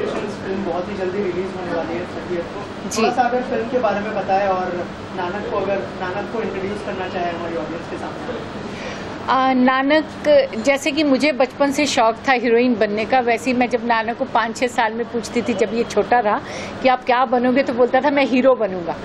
Congratulations, film बहुत ही जल्दी release होने वाली है 30th को। जी। थोड़ा सा अगर फिल्म के बारे में बताएं और नानक को इंट्रोड्यूस करना चाहें हमारी ऑडियंस के सामने। नानक, जैसे कि मुझे बचपन से शौक था हीरोइन बनने का, वैसे ही मैं जब नानक को 5-6 साल में पूछती थी जब ये छोटा रहा कि आप क्या बनोगे, तो बोलता था मैं हीरो बनूंगा।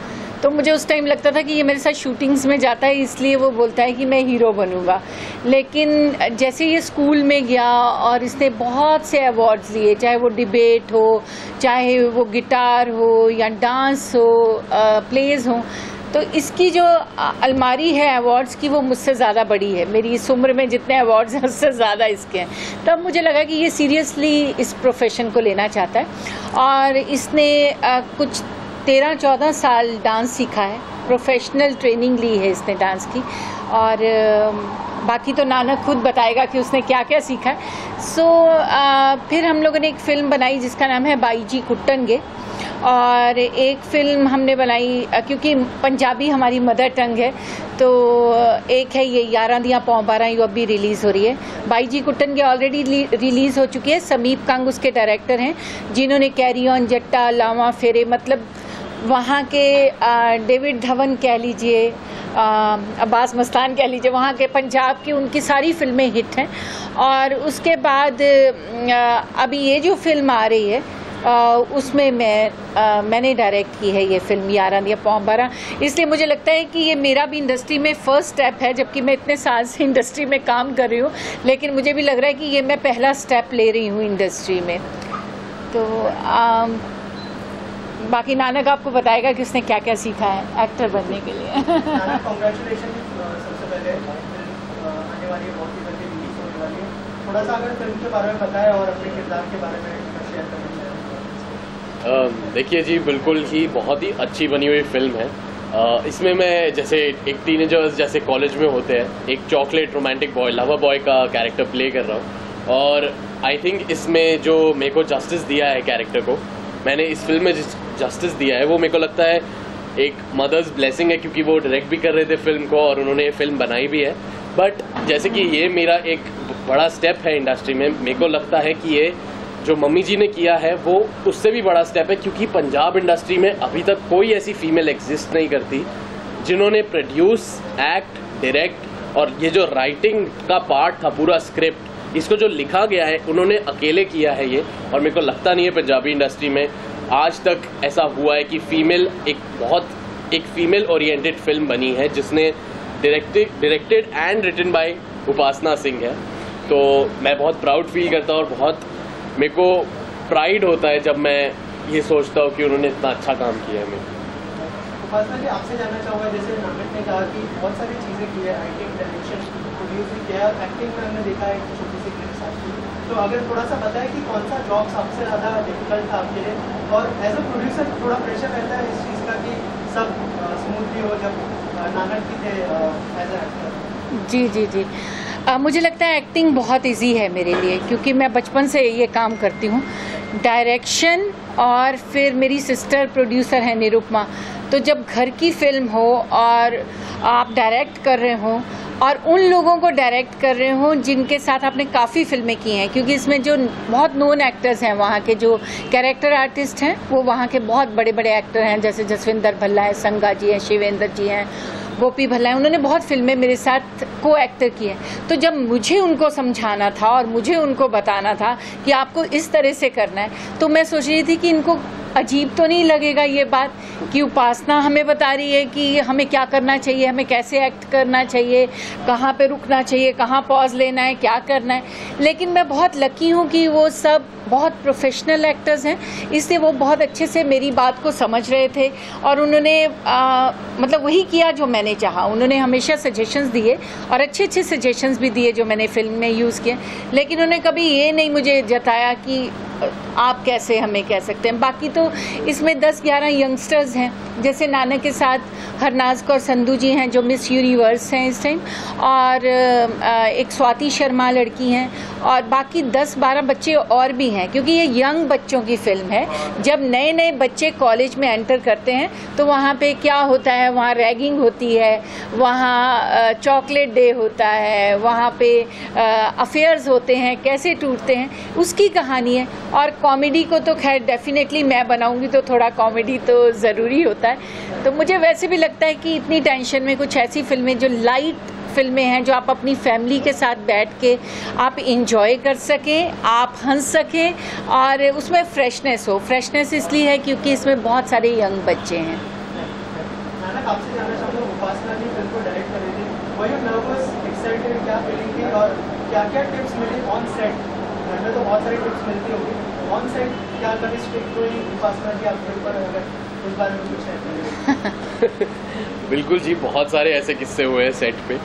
तो मुझे उस टाइम लगता था कि ये मेरे साथ शूटिंग्स में जाता है इसलिए वो बोलता है कि मैं हीरो बनूंगा। लेकिन जैसे ये स्कूल में गया और इसने बहुत से अवार्ड्स लिए, चाहे वो डिबेट हो, चाहे वो गिटार हो या डांस हो, प्लेज हो, तो इसकी जो अलमारी है अवार्ड्स की वो मुझसे ज़्यादा बड़ी है। मेरी इस उम्र में जितने अवार्ड्स हैं उससे ज़्यादा इसके हैं। तब मुझे लगा कि ये सीरियसली इस प्रोफेशन को लेना चाहता है और इसने कुछ 13-14 साल डांस सीखा है, प्रोफेशनल ट्रेनिंग ली है इसने डांस की। और बाकी तो नानक खुद बताएगा कि उसने क्या क्या सीखा है। फिर हम लोगों ने एक फ़िल्म बनाई जिसका नाम है बाईजी कुट्टनगे, और एक फ़िल्म हमने बनाई क्योंकि पंजाबी हमारी मदर टंग है, तो एक है ये 11 दियां पौ 12 ये अभी रिलीज़ हो रही है। बाईजी कुट्टनगे ऑलरेडी रिलीज़ हो चुकी है। समीप कंग उसके डायरेक्टर हैं जिन्होंने कैरी ऑन जट्टा, लावा फेरे, मतलब वहाँ के डेविड धवन कह लीजिए, अब्बास मस्तान कह लीजिए, वहाँ के पंजाब की उनकी सारी फिल्में हिट हैं। और उसके बाद अभी ये जो फिल्म आ रही है उसमें मैंने डायरेक्ट की है ये फिल्म 11 दियां पौ 12। इसलिए मुझे लगता है कि ये मेरा भी इंडस्ट्री में फर्स्ट स्टेप है, जबकि मैं इतने साल से इंडस्ट्री में काम कर रही हूँ, लेकिन मुझे भी लग रहा है कि ये मैं पहला स्टेप ले रही हूँ इंडस्ट्री में। तो बाकी नानक आपको बताएगा कि उसने क्या क्या सीखा है एक्टर बनने के लिए। नानक, कांग्रेचुलेशन सबसे पहले, आने वाली है, बहुत ही जल्दी रिलीज होने वाली है। थोड़ा सा अगर फिल्म के बारे में बताएं और अपने किरदार के बारे में शेयर करना चाहें। देखिए जी, बिल्कुल ही बहुत ही अच्छी बनी हुई फिल्म है। इसमें मैं जैसे एक टीनेजर्स जैसे कॉलेज में होते हैं, एक chocolate romantic boy, lover boy का कैरेक्टर प्ले कर रहा हूँ। और आई थिंक इसमें जो मेरे को जस्टिस दिया है कैरेक्टर को, मैंने इस फिल्म में जस्टिस दिया है, वो मेरे को लगता है एक मदर्स ब्लेसिंग है, क्योंकि वो डायरेक्ट भी कर रहे थे फिल्म को और उन्होंने ये फिल्म बनाई भी है। बट जैसे कि ये मेरा एक बड़ा स्टेप है इंडस्ट्री में, मेरे को लगता है कि ये जो मम्मी जी ने किया है वो उससे भी बड़ा स्टेप है, क्योंकि पंजाब इंडस्ट्री में अभी तक कोई ऐसी फीमेल एग्जिस्ट नहीं करती जिन्होंने प्रोड्यूस, एक्ट, डायरेक्ट और ये जो राइटिंग का पार्ट था, पूरा स्क्रिप्ट, इसको जो लिखा गया है उन्होंने अकेले किया है ये। और मेरे को लगता नहीं है पंजाबी इंडस्ट्री में आज तक ऐसा हुआ है कि एक फीमेल ओरिएंटेड फिल्म बनी है जिसने डायरेक्टेड एंड रिटन बाय उपासना सिंह है। तो मैं बहुत प्राउड फील करता हूँ और बहुत मेरे को प्राइड होता है जब मैं ये सोचता हूँ कि उन्होंने इतना अच्छा काम किया है। उपासना जी, आपसे जानना चाहूँगा, जैसे नानक ने कहा कि बहुत सारी चीज़ें की है, राइटिंग, डायरेक्शन, प्रोड्यूस किया, एक्टिंग में हमने देखा है छोटी सी क्लिप्स आपकी, तो अगर थोड़ा सा बताएं कि कौन सा जॉब सबसे ज़्यादा डिफिकल्ट था आपके लिए, और एज अ प्रोड्यूसर थोड़ा प्रेशर रहता है इस चीज़ का कि सब स्मूथली हो, जब नानक की थे एज अ एक्टर। जी जी जी, मुझे लगता है एक्टिंग बहुत इजी है मेरे लिए, क्योंकि मैं बचपन से ये काम करती हूँ। डायरेक्शन, और फिर मेरी सिस्टर प्रोड्यूसर है निरुपमा, तो जब घर की फिल्म हो और आप डायरेक्ट कर रहे हो और उन लोगों को डायरेक्ट कर रहे हो जिनके साथ आपने काफ़ी फिल्में की हैं, क्योंकि इसमें जो बहुत नोन एक्टर्स हैं, वहाँ के जो कैरेक्टर आर्टिस्ट हैं वो वहाँ के बहुत बड़े बड़े एक्टर हैं, जैसे जसविंदर भल्ला है, संगा जी हैं, शिवेंद्र जी हैं, गोपी भल्ला है, उन्होंने बहुत फिल्में मेरे साथ को एक्टर की हैं। तो जब मुझे उनको समझाना था और मुझे उनको बताना था कि आपको इस तरह से करना है, तो मैं सोच रही थी कि इनको अजीब तो नहीं लगेगा ये बात कि उपासना हमें बता रही है कि हमें क्या करना चाहिए, हमें कैसे एक्ट करना चाहिए, कहाँ पे रुकना चाहिए, कहाँ पॉज लेना है, क्या करना है। लेकिन मैं बहुत लकी हूँ कि वो सब बहुत प्रोफेशनल एक्टर्स हैं, इसलिए वो बहुत अच्छे से मेरी बात को समझ रहे थे और उन्होंने मतलब वही किया जो मैंने चाहा। उन्होंने हमेशा सजेशंस दिए और अच्छे अच्छे सजेशंस भी दिए जो मैंने फिल्म में यूज़ किए, लेकिन उन्होंने कभी ये नहीं मुझे जताया कि आप कैसे हमें कह सकते हैं। बाकी तो इसमें 10-11 यंगस्टर्स हैं, जैसे नानक के साथ हरनाज कौर संधू जी हैं जो मिस यूनिवर्स हैं इस टाइम, और एक स्वाति शर्मा लड़की हैं, और बाकी 10-12 बच्चे और भी हैं, क्योंकि ये यंग बच्चों की फिल्म है। जब नए नए बच्चे कॉलेज में एंटर करते हैं तो वहाँ पे क्या होता है, वहाँ रैगिंग होती है, वहाँ चॉकलेट डे होता है, वहाँ पे अफेयर्स होते हैं, कैसे टूटते हैं, उसकी कहानी है। और कॉमेडी को तो खैर डेफिनेटली मैं बनाऊंगी तो थोड़ा कॉमेडी तो ज़रूरी होता है। तो मुझे वैसे भी लगता है कि इतनी टेंशन में कुछ ऐसी फिल्में जो लाइट फिल्में हैं, जो आप अपनी फैमिली के साथ बैठ के आप इंजॉय कर सकें, आप हंस सकें और उसमें फ्रेशनेस हो। फ्रेशनेस इसलिए है क्योंकि इसमें बहुत सारे यंग बच्चे हैं। आपसे जानना चाहूँगा, उपासना जी फिल्म को डायरेक्ट कर रही थी, वर यू नर्वस, एक्साइटेड, क्या फीलिंग थी और क्या टिप्स मिली ऑन सेट? घर में तो बहुत सारी टिप्स मिलती होगी, ऑन सेट क्या कभी स्ट्रिक्ट हुई उपासना जी आपके ऊपर, अगर उस बारे में कुछ है? बिल्कुल जी, बहुत सारे ऐसे किस्से हुए हैं सेट पे,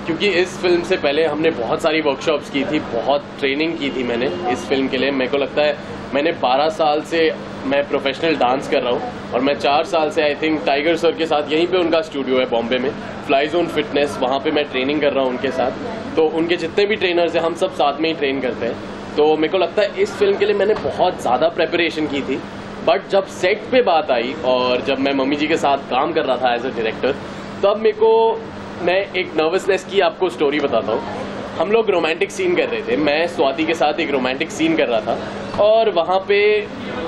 क्योंकि इस फिल्म से पहले हमने बहुत सारी वर्कशॉप्स की थी, बहुत ट्रेनिंग की थी मैंने इस फिल्म के लिए। मेरे को लगता है मैंने 12 साल से मैं प्रोफेशनल डांस कर रहा हूँ और मैं 4 साल से आई थिंक टाइगर सर के साथ, यहीं पे उनका स्टूडियो है बॉम्बे में, फ्लाई जोन फिटनेस, वहाँ पे मैं ट्रेनिंग कर रहा हूँ उनके साथ। तो उनके जितने भी ट्रेनर्स हैं हम सब साथ में ही ट्रेन करते हैं। तो मेरे को लगता है इस फिल्म के लिए मैंने बहुत ज़्यादा प्रेपरेशन की थी, बट जब सेट पे बात आई और जब मैं मम्मी जी के साथ काम कर रहा था एज अ डायरेक्टर, तब मेरे को, मैं एक नर्वसनेस की आपको स्टोरी बताता हूँ। हम लोग रोमांटिक सीन कर रहे थे, मैं स्वाति के साथ एक रोमांटिक सीन कर रहा था और वहाँ पे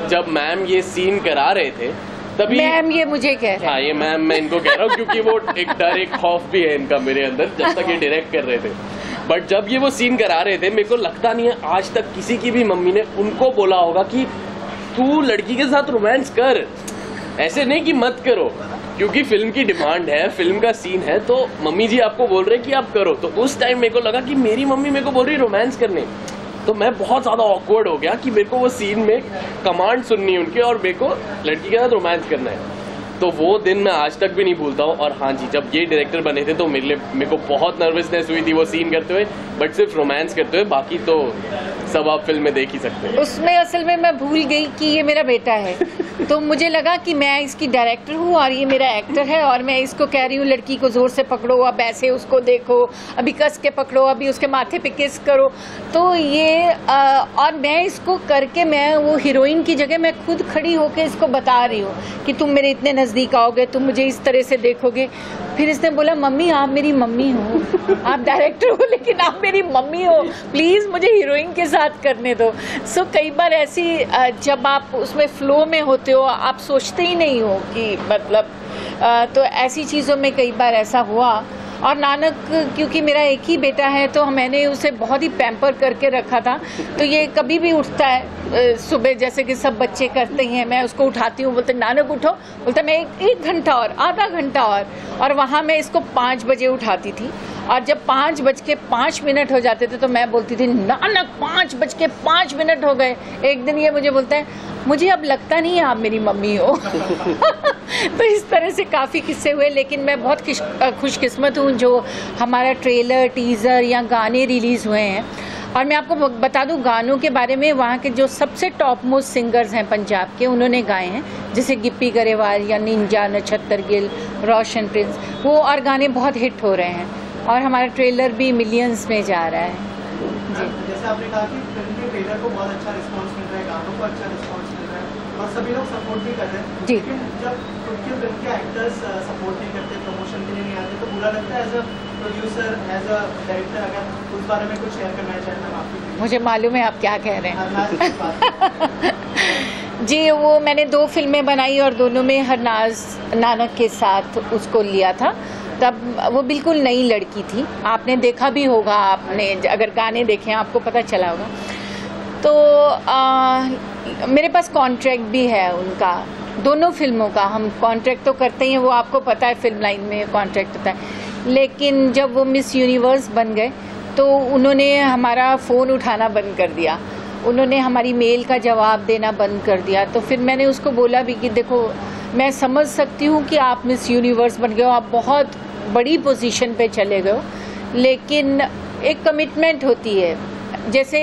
जब मैम ये सीन करा रहे थे तभी, मैम ये मुझे कह रहे हैं, हाँ ये मैम मैं इनको कह रहा हूँ क्योंकि वो एक डर, एक खौफ भी है इनका मेरे अंदर जब तक ये डायरेक्ट कर रहे थे। बट जब ये वो सीन करा रहे थे, मेरे को लगता नहीं है आज तक किसी की भी मम्मी ने उनको बोला होगा कि तू लड़की के साथ रोमांस कर, ऐसे नहीं कि मत करो, क्योंकि फिल्म की डिमांड है, फिल्म का सीन है, तो मम्मी जी आपको बोल रहे कि आप करो। तो उस टाइम मेरे को लगा कि मेरी मम्मी मेरे को बोल रही रोमांस करने, तो मैं बहुत ज्यादा ऑकवर्ड हो गया कि मेरे को वो सीन में कमांड सुननी है उनके और मेरे को लड़की के साथ रोमांस करना है। तो वो दिन मैं आज तक भी नहीं भूलता हूँ। और हाँ जी, जब ये डायरेक्टर बने थे तो मेरे को बहुत नर्वसनेस हुई थी वो सीन करते हुए, बट सिर्फ रोमांस करते हुए, बाकी तो सब आप फिल्म में देख ही सकते हैं। उसमें असल में मैं भूल गई कि ये मेरा बेटा है, तो मुझे लगा कि मैं इसकी डायरेक्टर हूँ और ये मेरा एक्टर है और मैं इसको कह रही हूँ लड़की को जोर से पकड़ो, अब ऐसे उसको देखो, अभी कस के पकड़ो, अभी उसके माथे पे किस करो। तो ये और मैं इसको करके, मैं वो हीरोइन की जगह मैं खुद खड़ी होकर इसको बता रही हूँ कि तुम मेरे इतने नजदीक आओगे, तुम मुझे इस तरह से देखोगे। फिर इसने बोला मम्मी आप मेरी मम्मी हो, आप डायरेक्टर हो लेकिन आप मेरी मम्मी हो, प्लीज मुझे हीरोइन के साथ करने दो। सो कई बार ऐसी, जब आप उसमें फ्लो में होते हो आप सोचते ही नहीं हो कि मतलब, तो ऐसी चीज़ों में कई बार ऐसा हुआ। और नानक क्योंकि मेरा एक ही बेटा है तो मैंने उसे बहुत ही पैम्पर करके रखा था, तो ये कभी भी उठता है सुबह जैसे कि सब बच्चे करते हैं, मैं उसको उठाती हूँ, बोलते नानक उठो, बोलता मैं एक घंटा और, आधा घंटा और वहाँ मैं इसको 5 बजे उठाती थी और जब 5:05 हो जाते थे तो मैं बोलती थी नानक 5:05 हो गए। एक दिन ये मुझे बोलता है मुझे अब लगता नहीं है आप मेरी मम्मी हो। तो इस तरह से काफ़ी किस्से हुए, लेकिन मैं बहुत खुशकिस्मत हूँ जो हमारा ट्रेलर, टीज़र या गाने रिलीज़ हुए हैं। और मैं आपको बता दूं गानों के बारे में, वहाँ के जो सबसे टॉप मोस्ट सिंगर्स हैं पंजाब के, उन्होंने गाए हैं, जैसे गिप्पी गरेवाल या निंजा, नक्षत्र गिल, रोशन प्रिंस, वो और गाने बहुत हिट हो रहे हैं और हमारा ट्रेलर भी मिलियंस में जा रहा है जी। जैसे आपने कहा कि फिल्म के ट्रेलर को बहुत अच्छा रिस्पांस मिल रहा है, गानों को अच्छा रिस्पांस मिल रहा है और सभी लोग सपोर्ट भी कर रहे हैं जी। लेकिन जब उनके फिल्म के एक्टर्स सपोर्ट नहीं करते, प्रमोशन के लिए नहीं आते, तो बुरा लगता है as a producer, as a director. अगर उस बारे में कुछ शेयर करना चाहें तो आप। मुझे मालूम है आप क्या कह रहे हैं। जी, वो मैंने 2 फिल्में बनाई और दोनों में हरनाज नानक के साथ उसको लिया था। तब वो बिल्कुल नई लड़की थी, आपने देखा भी होगा, आपने अगर गाने देखे आपको पता चला होगा। तो मेरे पास कॉन्ट्रैक्ट भी है उनका, दोनों फिल्मों का। हम कॉन्ट्रैक्ट तो करते ही हैं, वो आपको पता है फिल्म लाइन में कॉन्ट्रैक्ट होता है। लेकिन जब वो मिस यूनिवर्स बन गए तो उन्होंने हमारा फ़ोन उठाना बंद कर दिया, उन्होंने हमारी मेल का जवाब देना बंद कर दिया। तो फिर मैंने उसको बोला भी कि देखो मैं समझ सकती हूँ कि आप मिस यूनिवर्स बन गए हो, आप बहुत बड़ी पोजीशन पे चले गए हो, लेकिन एक कमिटमेंट होती है। जैसे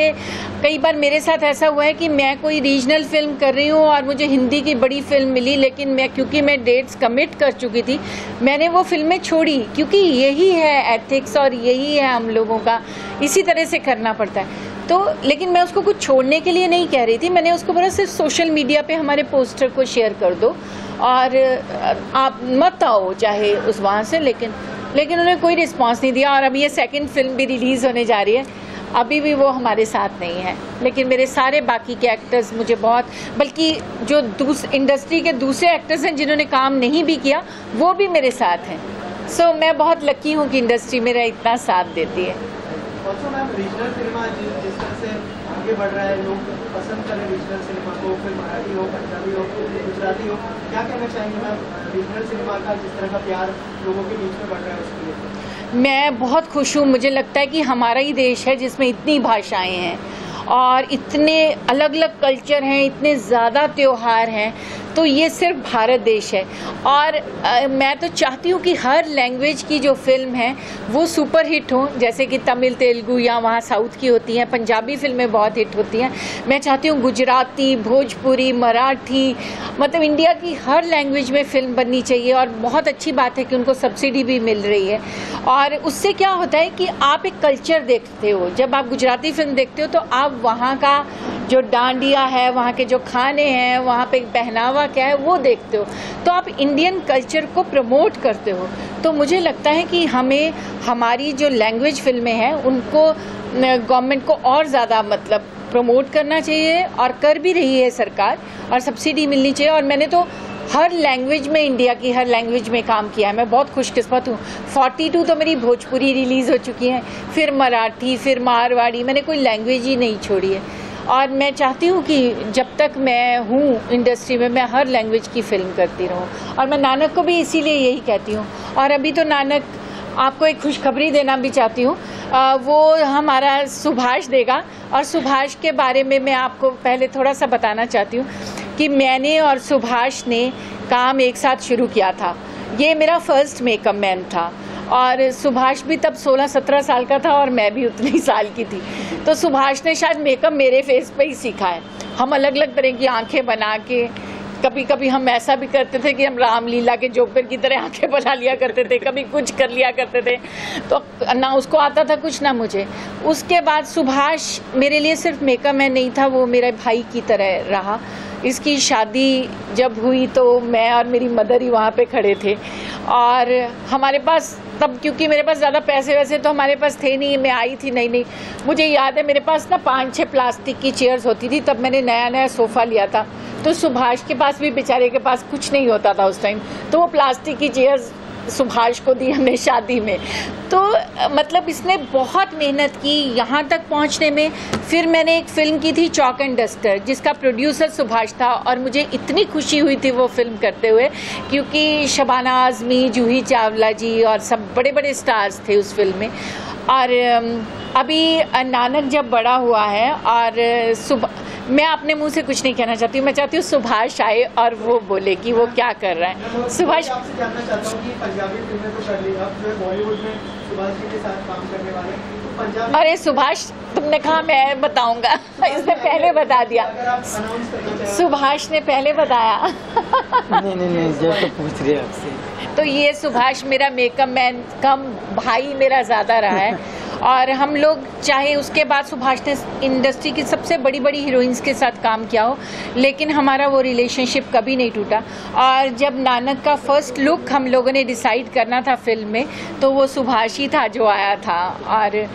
कई बार मेरे साथ ऐसा हुआ है कि मैं कोई रीजनल फिल्म कर रही हूँ और मुझे हिंदी की बड़ी फिल्म मिली, लेकिन क्योंकि मैं डेट्स कमिट कर चुकी थी, मैंने वो फिल्में छोड़ी, क्योंकि यही है एथिक्स और यही है हम लोगों का, इसी तरह से करना पड़ता है। तो लेकिन मैं उसको कुछ छोड़ने के लिए नहीं कह रही थी, मैंने उसको बोला सिर्फ सोशल मीडिया पे हमारे पोस्टर को शेयर कर दो और आप मत आओ चाहे उस वहाँ से। लेकिन उन्होंने कोई रिस्पांस नहीं दिया और अब ये सेकंड फिल्म भी रिलीज़ होने जा रही है अभी भी वो हमारे साथ नहीं है, लेकिन मेरे सारे बाकी के एक्टर्स मुझे बहुत, बल्कि जो इंडस्ट्री के दूसरे एक्टर्स हैं जिन्होंने काम नहीं भी किया वो भी मेरे साथ हैं। सो मैं बहुत लकी हूँ कि इंडस्ट्री मेरा इतना साथ देती है। ऑल्सो मैम रीजनल सिनेमा जिस तरह से आगे बढ़ रहा है, लोग पसंद करें रीजनल सिनेमा को, फिर मराठी हो, पंजाबी हो, गुजराती हो, क्या कहना चाहेंगे मैम रीजनल सिनेमा का जिस तरह का प्यार लोगों के बीच में बढ़ रहा है उसके लिए? मैं बहुत खुश हूँ। मुझे लगता है कि हमारा ही देश है जिसमें इतनी भाषाएं हैं और इतने अलग अलग कल्चर हैं, इतने ज़्यादा त्योहार हैं, तो ये सिर्फ भारत देश है। और मैं तो चाहती हूँ कि हर लैंग्वेज की जो फिल्म है वो सुपर हिट हो, जैसे कि तमिल, तेलुगु या वहाँ साउथ की होती हैं, पंजाबी फिल्में बहुत हिट होती हैं। मैं चाहती हूँ गुजराती, भोजपुरी, मराठी, मतलब इंडिया की हर लैंग्वेज में फिल्म बननी चाहिए। और बहुत अच्छी बात है कि उनको सब्सिडी भी मिल रही है। और उससे क्या होता है कि आप एक कल्चर देखते हो। जब आप गुजराती फिल्म देखते हो तो आप वहाँ का जो डांडिया है, वहाँ के जो खाने हैं, वहाँ पे पहनावा क्या है वो देखते हो, तो आप इंडियन कल्चर को प्रमोट करते हो। तो मुझे लगता है कि हमें हमारी जो लैंग्वेज फिल्में हैं उनको गवर्नमेंट को और ज़्यादा मतलब प्रमोट करना चाहिए, और कर भी रही है सरकार, और सब्सिडी मिलनी चाहिए। और मैंने तो हर लैंग्वेज में, इंडिया की हर लैंग्वेज में काम किया है। मैं बहुत खुशकिस्मत हूँ। 42 तो मेरी भोजपुरी रिलीज़ हो चुकी हैं, फिर मराठी, फिर मारवाड़ी, मैंने कोई लैंग्वेज ही नहीं छोड़ी है। और मैं चाहती हूँ कि जब तक मैं हूँ इंडस्ट्री में मैं हर लैंग्वेज की फिल्म करती रहूँ। और मैं नानक को भी इसीलिए यही कहती हूँ। और अभी तो नानक, आपको एक खुशखबरी देना भी चाहती हूँ, वो हमारा सुभाष देगा। और सुभाष के बारे में मैं आपको पहले थोड़ा सा बताना चाहती हूँ कि मैंने और सुभाष ने काम एक साथ शुरू किया था। ये मेरा फर्स्ट मेकअप मैन था, और सुभाष भी तब 16-17 साल का था और मैं भी उतनी साल की थी। तो सुभाष ने शायद मेकअप मेरे फेस पे ही सीखा है। हम अलग अलग तरह की आंखें बना के, कभी कभी हम ऐसा भी करते थे कि हम रामलीला के जोकर की तरह आंखें बना लिया करते थे, कभी कुछ कर लिया करते थे। तो ना उसको आता था कुछ, ना मुझे। उसके बाद सुभाष मेरे लिए सिर्फ मेकअप मैन नहीं था, वो मेरे भाई की तरह रहा। इसकी शादी जब हुई तो मैं और मेरी मदर ही वहाँ पे खड़े थे। और हमारे पास तब, क्योंकि मेरे पास ज़्यादा पैसे वैसे तो हमारे पास थे नहीं, मैं आई थी नहीं, मुझे याद है मेरे पास ना 5-6 प्लास्टिक की चेयर्स होती थी। तब मैंने नया सोफ़ा लिया था, तो सुभाष के पास भी, बेचारे के पास कुछ नहीं होता था उस टाइम, तो वो प्लास्टिक की चेयर्स सुभाष को दी हमने शादी में। तो मतलब इसने बहुत मेहनत की यहाँ तक पहुँचने में। फिर मैंने एक फ़िल्म की थी चॉक एंड डस्टर, जिसका प्रोड्यूसर सुभाष था, और मुझे इतनी खुशी हुई थी वो फिल्म करते हुए, क्योंकि शबाना आज़मी, जूही चावला जी और सब बड़े बड़े स्टार्स थे उस फिल्म में। और अभी नानक जब बड़ा हुआ है, और मैं अपने मुंह से कुछ नहीं कहना चाहती हूँ, मैं चाहती हूँ सुभाष आए और वो बोले कि वो क्या कर रहा है। सुभाष, आपसे जानना चाहता हूँ कि पंजाबी फिल्में तो कर ली, अब जो बॉलीवुड में सुभाष जी के साथ काम करने वाले, तो पंजाबी। अरे सुभाष, तुमने कहा मैं बताऊंगा, इसने पहले बता दिया। सुभाष ने पहले बताया। नहीं, जब तो पूछ रही आपसे। तो ये सुभाष मेरा मेकअप मैन कम भाई मेरा ज़्यादा रहा है। और हम लोग, चाहे उसके बाद सुभाष ने इंडस्ट्री की सबसे बड़ी बड़ी हीरोइंस के साथ काम किया हो, लेकिन हमारा वो रिलेशनशिप कभी नहीं टूटा। और जब नानक का फर्स्ट लुक हम लोगों ने डिसाइड करना था फिल्म में, तो वो सुभाष ही था जो आया था, और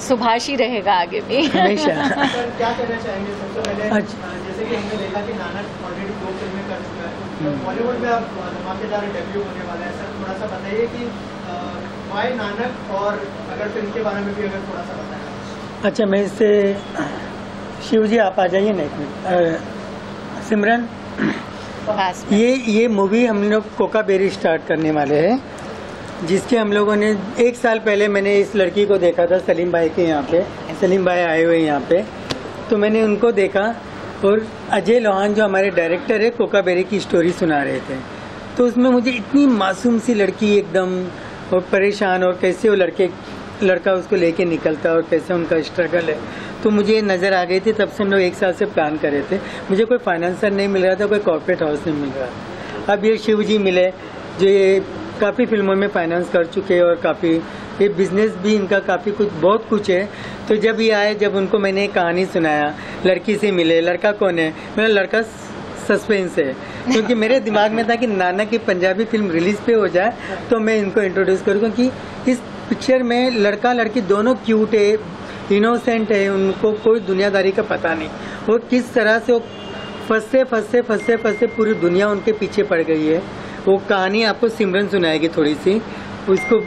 सुभाष ही रहेगा आगे भी। हमेशा। क्या कहना चाहेंगे सबसे पहले? जैसे कि हमने देखा कि नानक ऑलरेडी 2 फिल्में कर चुका है, बॉलीवुड में अब धमाकेदार डेब्यू होने वाला है। सर थोड़ा सा बताइए कि वाई नानक, और अगर फिल्म के बारे में भी अगर थोड़ा सा बताएं। अच्छा, मैं इससे शिव जी आप आ जाइए ना एक मिनट। सिमरन, ये मूवी हम लोग कोका बेरी स्टार्ट करने वाले हैं, जिसके हम लोगों ने 1 साल पहले मैंने इस लड़की को देखा था सलीम भाई के यहाँ पे। सलीम भाई आए हुए यहाँ पे, तो मैंने उनको देखा, और अजय लोहान जो हमारे डायरेक्टर है कोका बेरी की स्टोरी सुना रहे थे। तो उसमें मुझे इतनी मासूम सी लड़की एकदम, और परेशान, और कैसे वो लड़का उसको लेके निकलता और कैसे उनका स्ट्रगल है, तो मुझे नज़र आ गई थी। तब से हम लोग 1 साल से प्लान कर रहे थे। मुझे कोई फाइनेंसर नहीं मिल रहा था, कोई कॉर्पोरेट हाउस नहीं मिल रहा। अब ये शिव जी मिले, जो ये काफ़ी फिल्मों में फाइनेंस कर चुके हैं, और काफ़ी ये बिजनेस भी इनका काफ़ी कुछ, बहुत कुछ है। तो जब ये आए, जब उनको मैंने एक कहानी सुनाया, लड़की से मिले, लड़का कौन है, मेरा लड़का सस्पेंस है, क्योंकि मेरे दिमाग में था कि नानक की पंजाबी फिल्म रिलीज पे हो जाए तो मैं इनको इंट्रोड्यूस करूँ, क्योंकि इस पिक्चर में लड़का लड़की दोनों क्यूट है, इनोसेंट है, उनको कोई दुनियादारी का पता नहीं। वो किस तरह से वो फंसते पूरी दुनिया उनके पीछे पड़ गई है। वो कहानी आपको सिमरन सुनाएगी थोड़ी सी, उसको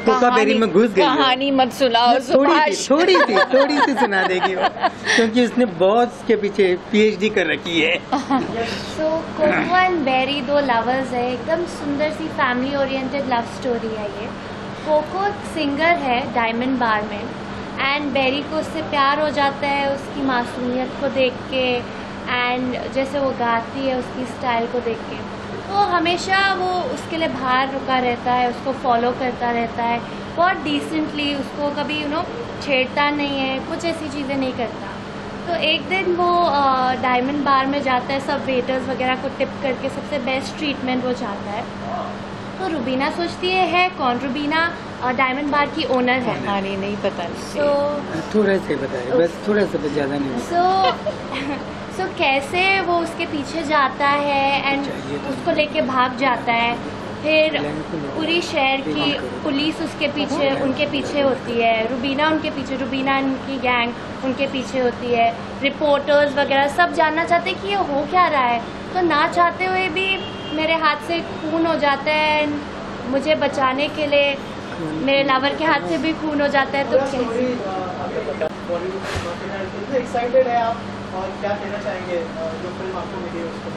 कोकाबेरी में घुस गई। कहानी मत सुनाओ, थोड़ी सी सुना देगी वो, क्योंकि उसने बहुत के पीछे PhD कर रखी है। सो कोको एंड बेरी दो लवर्स है, एकदम सुंदर सी फैमिली ओरिएंटेड लव स्टोरी है ये। कोको सिंगर है डायमंड बार में, एंड बेरी को उससे प्यार हो जाता है उसकी मासूमियत को देख के, एंड जैसे वो गाती है उसकी स्टाइल को देख के। तो हमेशा वो उसके लिए बाहर रुका रहता है, उसको फॉलो करता रहता है बहुत डिसेंटली, उसको कभी छेड़ता नहीं है, कुछ ऐसी चीज़ें नहीं करता। तो एक दिन वो डायमंड बार में जाता है, सब वेटर्स वगैरह को टिप करके सबसे बेस्ट ट्रीटमेंट वो चाहता है। तो रुबीना सोचती है कौन? रुबीना डायमंड बार की ओनर है। कहानी नहीं पता। थोड़ा से बताए, बस थोड़ा सा, ज़्यादा नहीं। सो कैसे वो उसके पीछे जाता है एंड उसको लेके भाग जाता है। फिर पूरी शहर की पुलिस उसके पीछे, उनके पीछे होती है, रुबीना उनके पीछे, रुबीना उनकी गैंग उनके पीछे होती है, रिपोर्टर्स वगैरह सब जानना चाहते हैं कि ये हो क्या रहा है। तो ना चाहते हुए भी मेरे हाथ से खून हो जाता है, मुझे बचाने के लिए मेरे लवर के हाथ से भी खून हो जाता है। तो एक्साइटेड है आप और क्या कहना चाहेंगे जो फिल्म आपको मिली है उसको?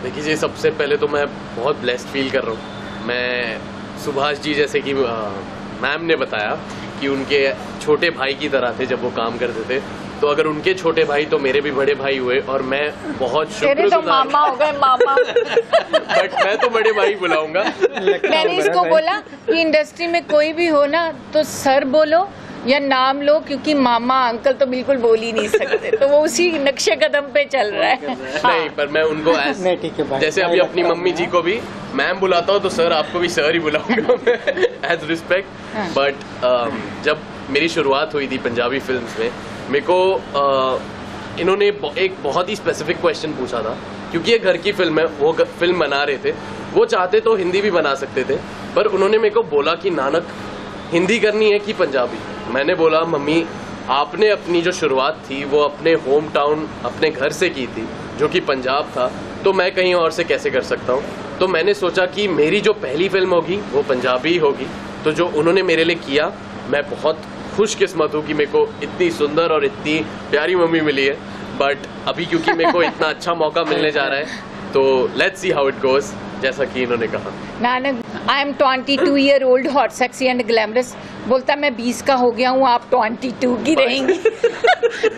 देखिए जी, सबसे पहले तो मैं बहुत ब्लेस्ड फील कर रहा हूँ। मैं सुभाष जी, जैसे कि मैम ने बताया कि उनके छोटे भाई की तरह थे जब वो काम करते थे, तो अगर उनके छोटे भाई तो मेरे भी बड़े भाई हुए, और मैं बहुत शुक्रगुजार। तो मामा हो गए, मामा। बट मैं तो बड़े भाई बुलाऊंगा। मैंने इसको बोला कि इंडस्ट्री में कोई भी हो ना तो सर बोलो या नाम लो, क्योंकि मामा अंकल तो बिल्कुल बोल ही नहीं सकते। तो वो उसी नक्शे कदम पे चल रहा है। नहीं, पर मैं उनको जैसे अभी अपनी मम्मी जी को भी मैम बुलाता हूँ, तो सर आपको भी सर ही बुलाऊंगा एज रिस्पेक्ट। बट जब मेरी शुरुआत हुई थी पंजाबी फिल्म्स में, मेरे को इन्होंने एक बहुत ही स्पेसिफिक क्वेश्चन पूछा था, क्योंकि ये घर की फिल्म है, वो फिल्म बना रहे थे, वो चाहते तो हिंदी भी बना सकते थे, पर उन्होंने मेरे को बोला कि नानक हिंदी करनी है कि पंजाबी। मैंने बोला मम्मी, आपने अपनी जो शुरुआत थी वो अपने होम टाउन, अपने घर से की थी, जो कि पंजाब था, तो मैं कहीं और से कैसे कर सकता हूँ। तो मैंने सोचा कि मेरी जो पहली फिल्म होगी वो पंजाबी होगी। तो जो उन्होंने मेरे लिए किया, मैं बहुत खुशकिस्मत हूँ कि मेरे को इतनी सुंदर और इतनी प्यारी मम्मी मिली है। बट अभी क्योंकि मेरे को इतना अच्छा मौका मिलने जा रहा है, तो let's see how it goes, जैसा कि इन्होंने कहा। Nanak, I am 22 year old, hot, sexy and glamorous. बोलता मैं 20 का हो गया हूँ, आप 22 की रहेंगी।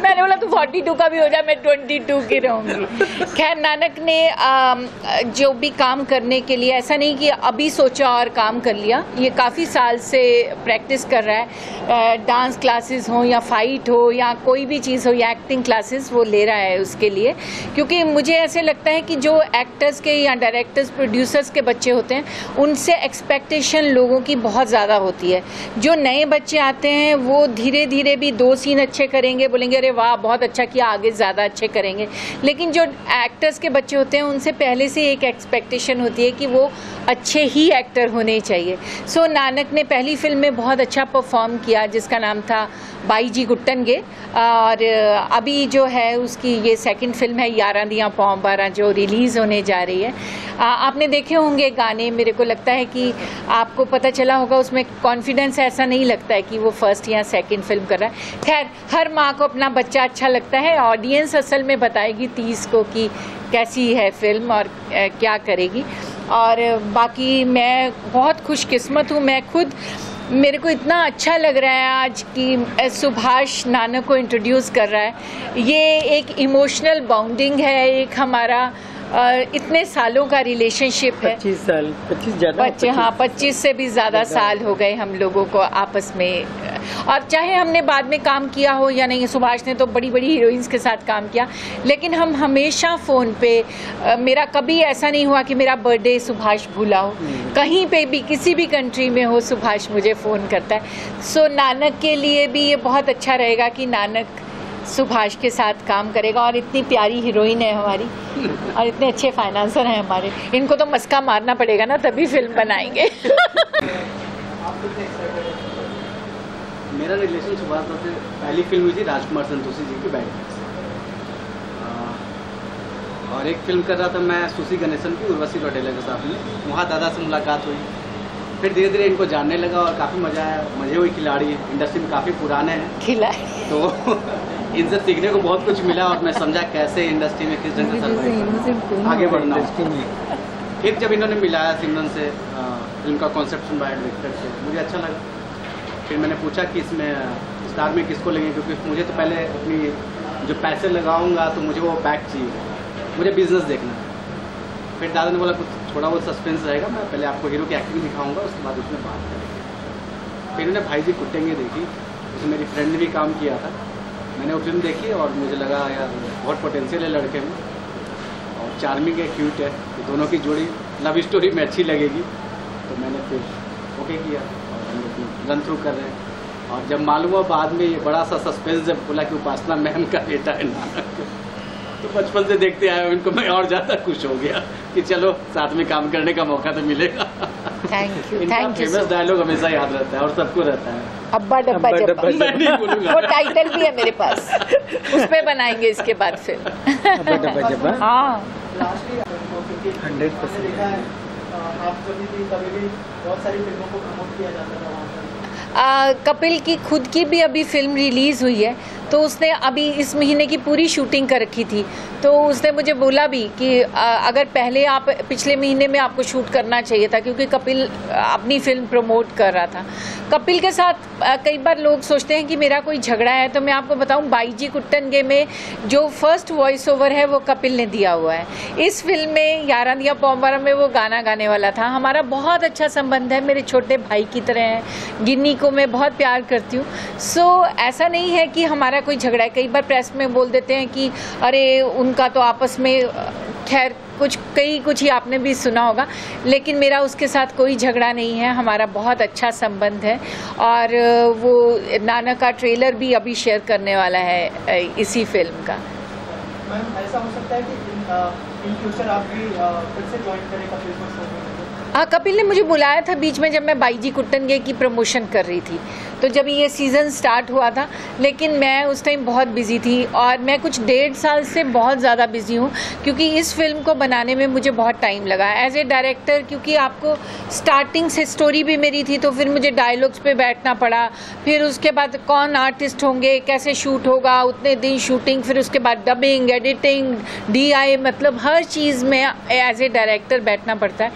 मैंने बोला तू 42 का भी हो जाए, मैं 22 की रहूँगी। खैर, नानक ने जो भी काम करने के लिए, ऐसा नहीं कि अभी सोचा और काम कर लिया, ये काफ़ी साल से प्रैक्टिस कर रहा है। डांस क्लासेस हो या फाइट हो या कोई भी चीज़ हो या एक्टिंग क्लासेस, वो ले रहा है उसके लिए। क्योंकि मुझे ऐसे लगता है कि जो एक्टर्स के या डायरेक्टर्स, प्रोड्यूसर्स के बच्चे होते हैं, उनसे एक्सपेक्टेशन लोगों की बहुत ज़्यादा होती है। जो नए बच्चे आते हैं वो धीरे धीरे भी 2 सीन अच्छे करेंगे, बोलेंगे अरे वाह बहुत अच्छा किया, आगे ज़्यादा अच्छे करेंगे। लेकिन जो एक्टर्स के बच्चे होते हैं उनसे पहले से एक एक्सपेक्टेशन होती है कि वो अच्छे ही एक्टर होने चाहिए। सो नानक ने पहली फिल्म में बहुत अच्छा परफॉर्म किया, जिसका नाम था बाई जी गुट्टनगे, और अभी जो है उसकी ये सेकंड फिल्म है 11 दियां पौं 12, जो रिलीज़ होने जा रही है। आपने देखे होंगे गाने, मेरे को लगता है कि आपको पता चला होगा, उसमें कॉन्फिडेंस ऐसा नहीं लगता है कि वो फर्स्ट या सेकंड फिल्म कर रहा है। खैर, हर माँ को अपना बच्चा अच्छा लगता है। ऑडियंस असल में बताएगी 30 को कि कैसी है फिल्म और क्या करेगी। और बाकी मैं बहुत खुशकिस्मत हूँ, मैं खुद, मेरे को इतना अच्छा लग रहा है आज कि सुभाष नानक को इंट्रोड्यूस कर रहा है। ये एक इमोशनल बॉन्डिंग है, एक हमारा इतने सालों का रिलेशनशिप है। 25 साल, 25 ज़्यादा, 25 से भी ज़्यादा साल हो गए हम लोगों को आपस में। और चाहे हमने बाद में काम किया हो या नहीं, सुभाष ने तो बड़ी बड़ी हीरोइंस के साथ काम किया, लेकिन हम हमेशा फ़ोन पे, मेरा कभी ऐसा नहीं हुआ कि मेरा बर्थडे सुभाष भूला हो। कहीं पे भी, किसी भी कंट्री में हो, सुभाष मुझे फ़ोन करता है। सो नानक के लिए भी ये बहुत अच्छा रहेगा कि नानक सुभाष के साथ काम करेगा। और इतनी प्यारी हीरोइन है हमारी और इतने अच्छे फाइनेंसर हैं हमारे, इनको तो मस्का मारना पड़ेगा ना, तभी फिल्म बनाएंगे। मेरा रिलेशन हुआ तो पहली फिल्म हुई थी राजकुमार संतोषी जी की बैड से, और एक फिल्म कर रहा था मैं सुशी गणेशन की उर्वशी रौटेला के साथ में। वहाँ दादा से मुलाकात हुई, फिर धीरे धीरे इनको जानने लगा और काफ़ी मज़ा आया। मजे हुई, खिलाड़ी इंडस्ट्री में काफ़ी पुराने हैं, खिलाड़ी तो इनसे सीखने को बहुत कुछ मिला और मैं समझा कैसे इंडस्ट्री में किस ढंग से आगे बढ़ना है। फिर जब इन्होंने मिलाया सिमरन से फिल्म का कॉन्सेप्ट सुनवाया डायरेक्टर से, मुझे अच्छा लगा। फिर मैंने पूछा कि इसमें स्टार में किसको लेंगे, क्योंकि मुझे तो पहले अपनी जो पैसे लगाऊंगा तो मुझे वो बैक चाहिए, मुझे बिजनेस देखना है। फिर दादा ने बोला कुछ थोड़ा बहुत सस्पेंस रहेगा, मैं पहले आपको हीरो की एक्टिंग दिखाऊंगा, उसके बाद उसमें बात करेंगे। फिर उन्हें भाई जी कुटेंगे देखी, उसमें मेरी फ्रेंड ने भी काम किया था। मैंने वो फिल्म देखी और मुझे लगा यार बहुत पोटेंशियल है लड़के में, और चार्मिंग है, क्यूट है, तो दोनों की जोड़ी लव स्टोरी में अच्छी लगेगी। तो मैंने फिर ओके किया और हम लोग रन थ्रू कर रहे हैं। और जब मालूम हुआ बाद में ये बड़ा सा सस्पेंस जब बोला कि उपासना मैम का बेटा है नानक, तो बचपन से देखते आए हो इनको, मैं और ज़्यादा खुश हो गया कि चलो साथ में काम करने का मौका तो मिलेगा। थैंक यू, इनका थैंक यू। फेमस डायलॉग हमेशा याद रहता है और सबको रहता है, अब्बा डब्बा जब्बा। मैं नहीं बोलूंगा। वो टाइटल भी है मेरे पास, उस पे बनाएंगे इसके बाद फिल्म। अब्बा डब्बा जब्बा। हाँ, लास्टली 100% देखा है आप कभी भी बहुत सारी फिल्मों को प्रमोट किया जाता था वहाँ पर। कपिल की खुद की भी अभी फिल्म रिलीज़ हुई है, तो उसने अभी इस महीने की पूरी शूटिंग कर रखी थी। तो उसने मुझे बोला भी कि अगर पहले आप पिछले महीने में आपको शूट करना चाहिए था, क्योंकि कपिल अपनी फिल्म प्रमोट कर रहा था। कपिल के साथ कई बार लोग सोचते हैं कि मेरा कोई झगड़ा है, तो मैं आपको बताऊं बाईजी कुट्टनगे में जो फर्स्ट वॉइस ओवर है वो कपिल ने दिया हुआ है। इस फिल्म में यारा दिया पौंबारा में वो गाना गाने वाला था। हमारा बहुत अच्छा संबंध है, मेरे छोटे भाई की तरह है। गिन्नी को मैं बहुत प्यार करती हूँ। सो ऐसा नहीं है कि हमारा कोई झगड़ा है। कई बार प्रेस में बोल देते हैं कि अरे उनका तो आपस में, खैर कुछ ही आपने भी सुना होगा, लेकिन मेरा उसके साथ कोई झगड़ा नहीं है। हमारा बहुत अच्छा संबंध है और वो नाना का ट्रेलर भी अभी शेयर करने वाला है इसी फिल्म का। मैम ऐसा हो सकता है कि इन फ्यूचर आप भी फिर से ज्वाइन करें कपिल को शो में? हाँ, कपिल ने मुझे बुलाया था बीच में जब मैं बाईजी कुट्टनगे की प्रमोशन कर रही थी, तो जब ये सीज़न स्टार्ट हुआ था, लेकिन मैं उस टाइम बहुत बिजी थी और मैं कुछ 1.5 साल से बहुत ज़्यादा बिजी हूँ, क्योंकि इस फिल्म को बनाने में मुझे बहुत टाइम लगा एज ए डायरेक्टर। क्योंकि आपको स्टार्टिंग से स्टोरी भी मेरी थी, तो फिर मुझे डायलॉग्स पे बैठना पड़ा, फिर उसके बाद कौन आर्टिस्ट होंगे, कैसे शूट होगा, उतने दिन शूटिंग, फिर उसके बाद डबिंग, एडिटिंग, DI, मतलब हर चीज़ में एज ए डायरेक्टर बैठना पड़ता है।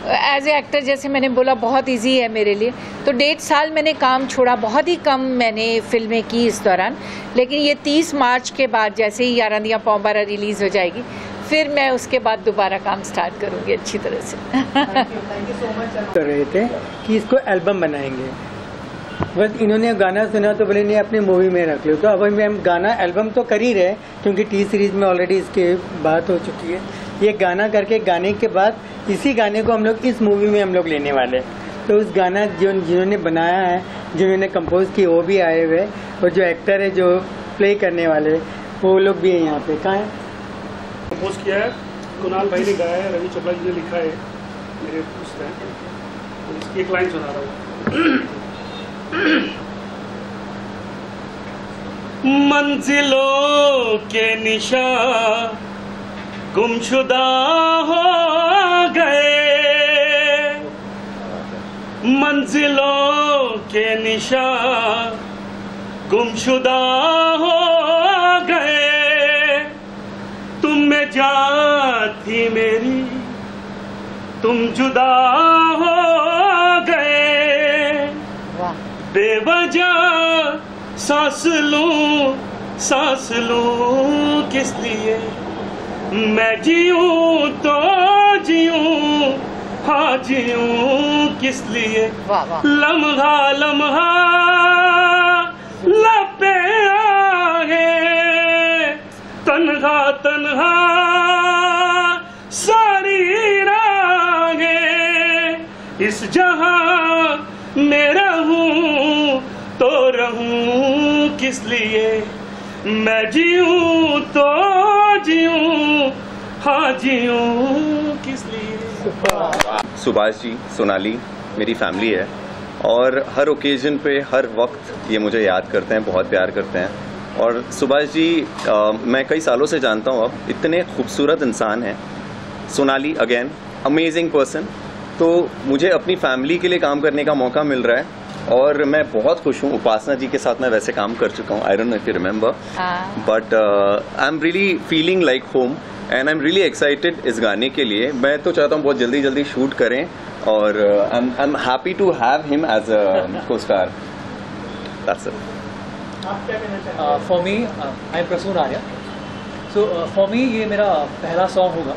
एज ए एक्टर जैसे मैंने बोला बहुत इजी है मेरे लिए, तो 1.5 साल मैंने काम छोड़ा, बहुत ही कम मैंने फिल्में की इस दौरान। लेकिन ये 30 मार्च के बाद जैसे ही यारा दिया पौंबारा रिलीज़ हो जाएगी, फिर मैं उसके बाद दोबारा काम स्टार्ट करूँगी अच्छी तरह से। Thank you so much. कर रहे थे कि इसको एल्बम बनाएंगे, बस इन्होंने गाना सुना तो बोले नहीं अपनी मूवी में रख लो। तो अब हम गाना एल्बम तो कर ही रहे, क्योंकि टी सीरीज में ऑलरेडी इसकी बात हो चुकी है। ये गाना करके गाने के बाद इसी गाने को हम लोग इस मूवी में हम लोग लेने वाले हैं। तो उस गाना जिन्होंने बनाया है, जिन्होंने कंपोज की, वो भी आए हुए, और जो एक्टर है जो प्ले करने वाले वो लोग भी हैं यहाँ पे। कहाँ है? कंपोज किया है कुणाल भाई ने गाया है, रवि चोपड़ा जी ने लिखा है, मेरे दोस्त हैं। तो इसकी एक लाइन सुना रहा हूँ। मंजिलों के निशान गुमशुदा हो गए, मंजिलों के निशान गुमशुदा हो गए। तुम में जान थी मेरी, तुम जुदा हो गए। बेवजह सांस लूं किस लिए, मैं जीऊं तो जीऊं, हाँ जीऊं किस लिए। लम्हा लम्हा लपे आगे, तन्हा तन्हा सारी रागे, इस जहां में रहूं तो रहूं किस लिए, मैं जीऊं तो जीऊं, हाँ जीऊं किस लिए। सुभाष जी, सोनाली मेरी फैमिली है और हर ओकेजन पे हर वक्त ये मुझे याद करते हैं, बहुत प्यार करते हैं। और सुभाष जी मैं कई सालों से जानता हूँ, अब इतने खूबसूरत इंसान हैं। Sonali again amazing person. तो मुझे अपनी फैमिली के लिए काम करने का मौका मिल रहा है और मैं बहुत खुश हूँ। उपासना जी के साथ मैं वैसे काम कर चुका हूँ, I don't know if you remember, but I am really feeling like home and I am really excited इस गाने के लिए। मैं तो चाहता हूँ बहुत जल्दी जल्दी शूट करें और I am happy to have him as a costar. That's it. आप क्या कहना चाहते हैं? For me I am Prasoon Arya. So for me ये मेरा पहला सॉन्ग होगा।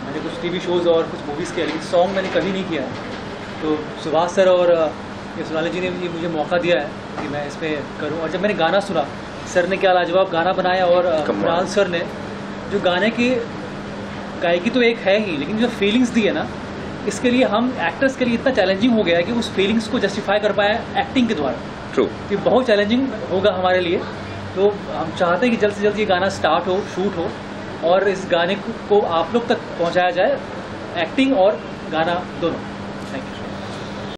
मैंने कुछ टीवी शोज़ और कुछ मूवीज़ किया, लेकिन सॉन्ग मैंने कभी नहीं किया है। तो सुभाष सर और सोनाली जी ने मुझे मौका दिया है कि मैं इसमें करूं। और जब मैंने गाना सुना, सर ने क्या लाजवाब गाना बनाया, और कुणाल सर ने जो गाने की गायकी तो एक है ही, लेकिन जो फीलिंग्स दी है ना, इसके लिए हम एक्टर्स के लिए इतना चैलेंजिंग हो गया है कि उस फीलिंग्स को जस्टिफाई कर पाए एक्टिंग के द्वारा। ट्रू। ये बहुत चैलेंजिंग होगा हमारे लिए। तो हम चाहते हैं कि जल्द से जल्द ये गाना स्टार्ट हो, शूट हो और इस गाने को आप लोग तक पहुंचाया जाए, एक्टिंग और गाना दोनों।